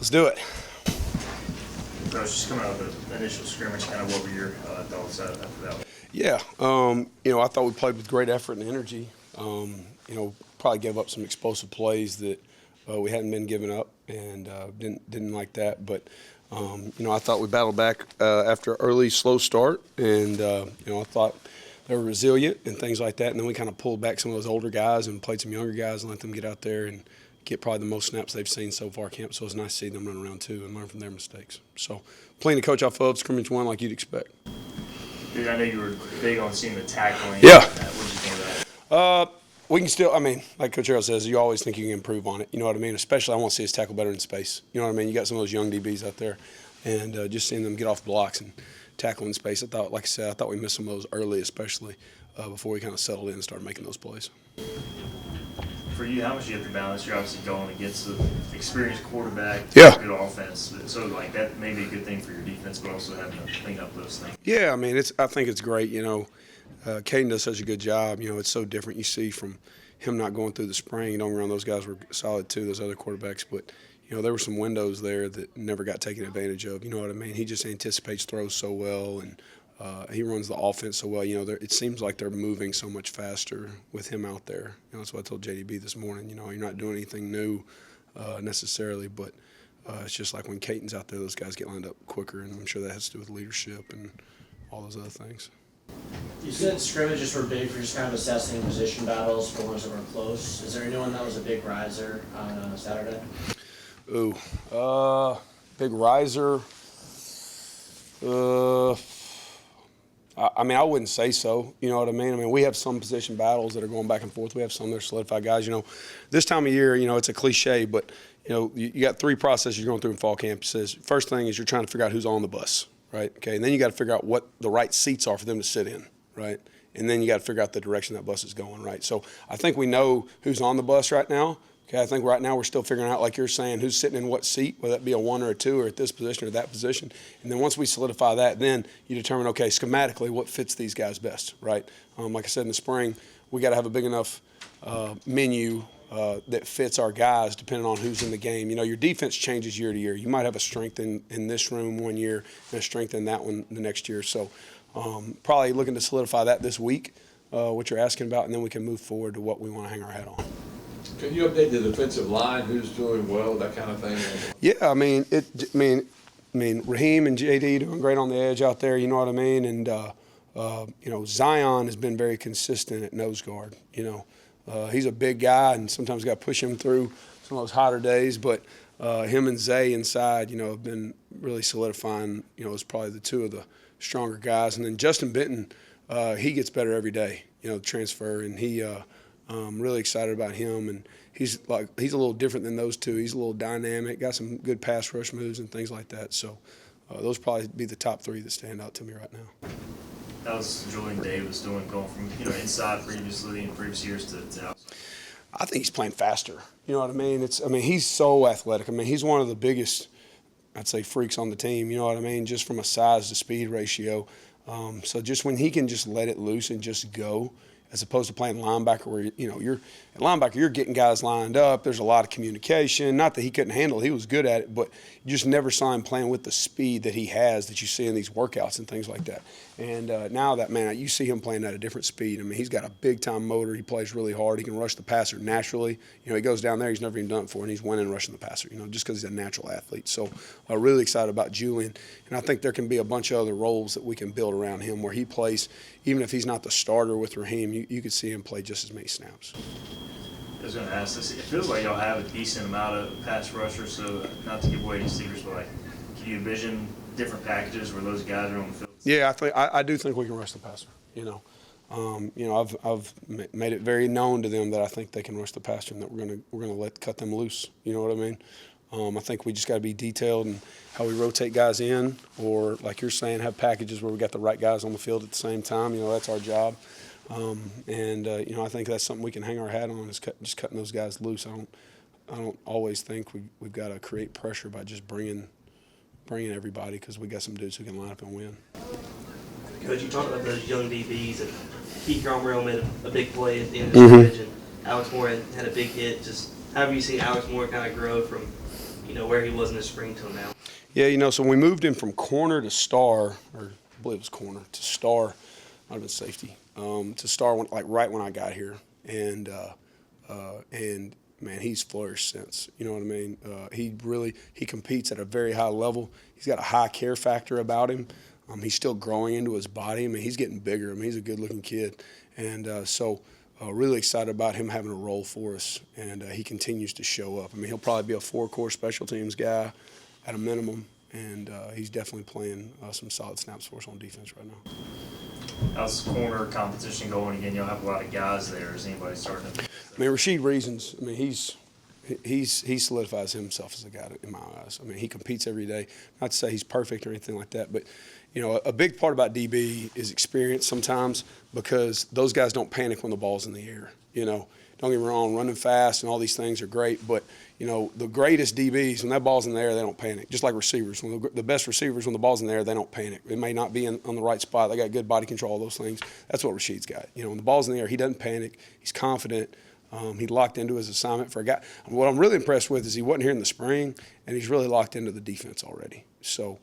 Let's do it. I was just coming out of the initial scrimmage, kind of what were your thoughts after that? Yeah, I thought we played with great effort and energy. Probably gave up some explosive plays that we hadn't been giving up, and didn't like that. But I thought we battled back after an early slow start, and I thought they were resilient and things like that. And then we kind of pulled back some of those older guys and played some younger guys and let them get out there and get probably the most snaps they've seen so far camp. So it's nice to see them run around too and learn from their mistakes. So playing to coach off of scrimmage one like you'd expect. Dude, I know you were big on seeing the tackling. Yeah. What did you think of that? We can still, like Coach Harrell says, you always think you can improve on it. You know what I mean? Especially I want to see us tackle better in space. You know what I mean? You got some of those young DBs out there, and just seeing them get off blocks and tackle in space. I thought we missed some of those early, especially before we kind of settled in and started making those plays. For you, how much do you have to balance? You're obviously going against an experienced quarterback, yeah, good offense. So like that may be a good thing for your defense, but also having to clean up those things. Yeah, I think it's great. Caden does such a good job. It's so different. You see from him not going through the spring. Don't get me wrong, those guys were solid too, those other quarterbacks. But, there were some windows there that never got taken advantage of. You know what I mean? He just anticipates throws so well, and he runs the offense so well. It seems like they're moving so much faster with him out there. That's what I told JDB this morning. You're not doing anything new necessarily, but it's just like when Caden's out there, those guys get lined up quicker, and I'm sure that has to do with leadership and all those other things. You said scrimmages were big for just kind of assessing position battles for ones that were close. Is there anyone that was a big riser on Saturday? Ooh, big riser. I wouldn't say so. You know what I mean? We have some position battles that are going back and forth. We have some that are solidified guys. This time of year, it's a cliche, but, you got three processes you're going through in fall campuses. First thing is you're trying to figure out who's on the bus, right? Okay, and then you got to figure out what the right seats are for them to sit in, right? And then you got to figure out the direction that bus is going, right? So I think we know who's on the bus right now. Okay, I think right now we're still figuring out, like you're saying, who's sitting in what seat, whether that be a 1 or a 2 or at this position or that position. And then once we solidify that, then you determine, okay, schematically what fits these guys best, right? Like I said in the spring, we got to have a big enough menu that fits our guys depending on who's in the game. Your defense changes year to year. You might have a strength in this room one year and a strength in that one the next year. So probably looking to solidify that this week, what you're asking about, and then we can move forward to what we want to hang our hat on. Can you update the defensive line? Who's doing well, that kind of thing? Yeah, Raheem and JD doing great on the edge out there. You know what I mean? And Zion has been very consistent at nose guard. He's a big guy, and sometimes got to push him through some of those hotter days. But him and Zay inside, have been really solidifying. As probably the two of the stronger guys. And then Justin Benton, he gets better every day. The transfer, and he. I'm really excited about him, and he's a little different than those two. He's a little dynamic, got some good pass rush moves and things like that. So those probably be the top three that stand out to me right now. How's Julian Davis doing, going from inside previously in previous years to outside? I think he's playing faster. You know what I mean? He's so athletic. He's one of the biggest, I'd say, freaks on the team. You know what I mean? Just from a size to speed ratio. So just when he can just let it loose and just go, as opposed to playing linebacker where, you're at linebacker, you're getting guys lined up. There's a lot of communication. Not that he couldn't handle it. He was good at it, but you just never saw him playing with the speed that he has that you see in these workouts and things like that. And now that, man, you see him playing at a different speed. He's got a big-time motor. He plays really hard. He can rush the passer naturally. He goes down there. He's never even done it before, and he's winning rushing the passer, just because he's a natural athlete. So really excited about Julian. And I think there can be a bunch of other roles that we can build around him where he plays, even if he's not the starter with Raheem, you could see him play just as many snaps. I was going to ask this. It feels like y'all have a decent amount of pass rushers, so not to give away any secrets, but can you envision different packages where those guys are on the field? Yeah, I do think we can rush the passer. I've made it very known to them that I think they can rush the passer and that we're gonna cut them loose. You know what I mean? I think we just got to be detailed in how we rotate guys in, or like you're saying, have packages where we got the right guys on the field at the same time. That's our job. I think that's something we can hang our hat on, is just cutting those guys loose. I don't always think we've got to create pressure by just bringing everybody, because we got some dudes who can line up and win. Coach, you talked about those young DBs, and Keith Cromwell made a big play at the end of the scrimmage, and Alex Moore had a big hit. Just how have you seen Alex Moore kind of grow from where he was in the spring till now. Yeah, so when we moved him from corner to star, or I believe it was corner to star, might have been safety, to star right when I got here, and man, he's flourished since. You know what I mean? He competes at a very high level. He's got a high care factor about him. He's still growing into his body. I mean, he's getting bigger. I mean, he's a good-looking kid, and so really excited about him having a role for us, and he continues to show up. I mean, he'll probably be a 4-core special teams guy at a minimum, and he's definitely playing some solid snaps for us on defense right now. How's corner competition going again? You'll have a lot of guys there. Is anybody starting to? I mean, Rasheed Reasons, I mean, he solidifies himself as a guy in my eyes. I mean, he competes every day. Not to say he's perfect or anything like that, but, a big part about DB is experience sometimes, because those guys don't panic when the ball's in the air. Don't get me wrong, running fast and all these things are great, but, the greatest DBs, when that ball's in the air, they don't panic. Just like receivers. When the best receivers, when the ball's in the air, they don't panic. It may not be on the right spot. They got good body control, all those things. That's what Rasheed's got. When the ball's in the air, he doesn't panic. He's confident. He locked into his assignment for a guy. What I'm really impressed with is he wasn't here in the spring, and he's really locked into the defense already. So,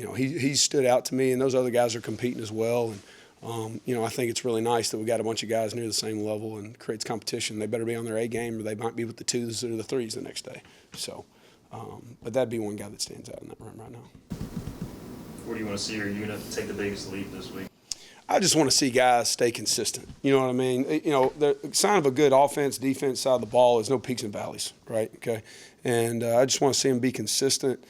he stood out to me, and those other guys are competing as well. And, I think it's really nice that we got a bunch of guys near the same level and creates competition. They better be on their A game, or they might be with the 2s or the 3s the next day. So, but that'd be one guy that stands out in that room right now. Where do you want to see your unit take the biggest leap this week? I just want to see guys stay consistent. You know what I mean? The sign of a good offense, defense side of the ball is no peaks and valleys, right? Okay, and I just want to see them be consistent,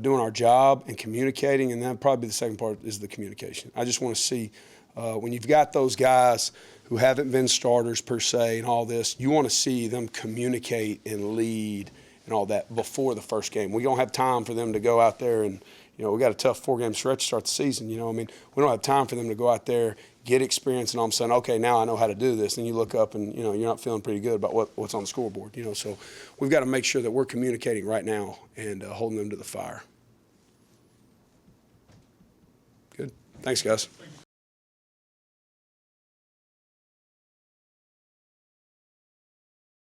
doing our job and communicating, and then probably the second part is the communication. I just want to see when you've got those guys who haven't been starters per se and all this, you want to see them communicate and lead and all that before the first game. We don't have time for them to go out there and, we got a tough 4-game stretch to start the season. We don't have time for them to go out there, get experience, and all of a sudden, okay, now I know how to do this. And you look up and, you're not feeling pretty good about what's on the scoreboard. So we've got to make sure that we're communicating right now and holding them to the fire. Good. Thanks, guys.